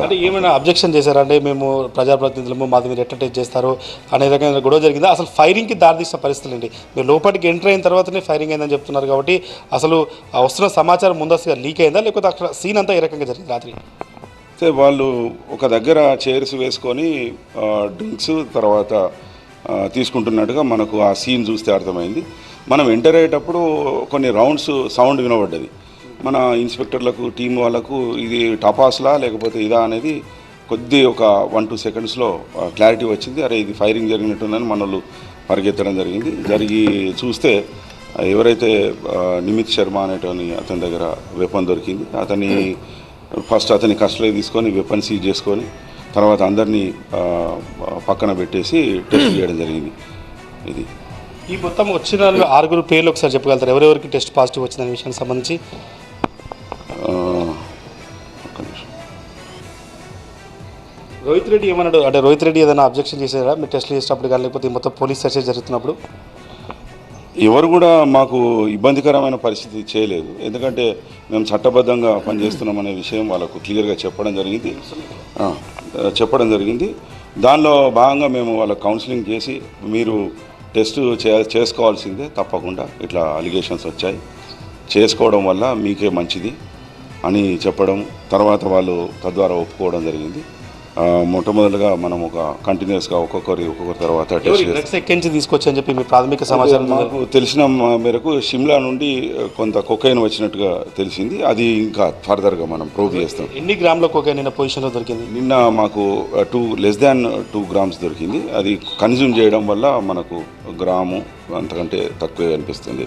అంటే ఏమైనా అబ్జెక్షన్ చేశారా? అంటే మేము ప్రజాప్రతినిధులము మాది మీరు ఎట్లా టెస్ట్ చేస్తారు అనే రకమైన గొడవ జరిగిందా? అసలు ఫైరింగ్కి దారితీసిన పరిస్థితులు ఏంటి? మీరు లోపలికి ఎంటర్ అయిన తర్వాతనే ఫైరింగ్ అయిందని చెప్తున్నారు కాబట్టి అసలు వస్తున్న సమాచారం ముందస్తుగా లీక్ అయిందా, లేకపోతే అక్కడ సీన్ అంతా ఏ రకంగా జరిగింది రాత్రి? అయితే వాళ్ళు ఒక దగ్గర చైర్స్ వేసుకొని డ్రింక్స్ తర్వాత తీసుకుంటున్నట్టుగా మనకు ఆ సీన్ చూస్తే అర్థమైంది. మనం ఎంటర్ అయ్యేటప్పుడు కొన్ని రౌండ్స్ సౌండ్ వినబడ్డది. మన ఇన్స్పెక్టర్లకు టీం వాళ్ళకు ఇది టపాస్లా లేకపోతే ఇదా అనేది ఒక 1-2 సెకండ్స్లో క్లారిటీ వచ్చింది. అరే ఇది ఫైరింగ్ జరిగినట్టుందని మన వాళ్ళు పరిగెత్తడం జరిగి చూస్తే ఎవరైతే నిమిత్ శర్మ అనేటని అతని దగ్గర వెపన్ దొరికింది. ఫస్ట్ అతని కస్టడీ తీసుకొని వెపన్ సీజ్ చేసుకొని తర్వాత అందరినీ పక్కన పెట్టేసి టెస్ట్ చేయడం జరిగింది. ఇది ఈ మొత్తం వచ్చిన 6 పేర్లు ఒకసారి చెప్పగలుగుతారు, ఎవరెవరికి టెస్ట్ పాజిటివ్ వచ్చిన విషయానికి సంబంధించి? రోహిత్ రెడ్డి ఏమన్నాడు? అంటే రోహిత్ రెడ్డి ఏదైనా అబ్జెక్షన్ చేశారా మీరు టెస్ట్లు చేసేటప్పుడు కానీ, లేకపోతే మొత్తం పోలీస్ సెర్చ్ జరుగుతున్నప్పుడు? ఎవరు కూడా మాకు ఇబ్బందికరమైన పరిస్థితి చేయలేదు. ఎందుకంటే మేము చట్టబద్ధంగా పనిచేస్తున్నామనే విషయం వాళ్ళకు క్లియర్గా చెప్పడం జరిగింది. దానిలో భాగంగా మేము వాళ్ళకు కౌన్సిలింగ్ చేసి మీరు టెస్ట్ చేసుకోవాల్సిందే తప్పకుండా, ఇట్లా అలిగేషన్స్ వచ్చాయి, చేసుకోవడం వల్ల మీకే మంచిది అని చెప్పడం, తర్వాత వాళ్ళు తద్వారా ఒప్పుకోవడం జరిగింది. మొట్టమొదటిగా మనం ఒక కంటిన్యూస్గా ఒక్కొక్కరి తర్వాత టెస్ట్ తీసుకొచ్చని చెప్పి మీ ప్రాథమిక సమాచారం మాకు తెలిసిన మేరకు షిమ్లా నుండి కొంత కొకైన్ వచ్చినట్టుగా తెలిసింది. అది ఇంకా ఫర్దర్గా మనం ప్రోవ్ చేస్తాం. ఎన్ని గ్రాముల కొకైన్ నిన్న పొజిషన్లో దొరికింది? నిన్న మాకు 2 గ్రామ్స్ దొరికింది. అది కన్జ్యూమ్ చేయడం వల్ల మనకు గ్రాము అంతకంటే తక్కువే అనిపిస్తుంది.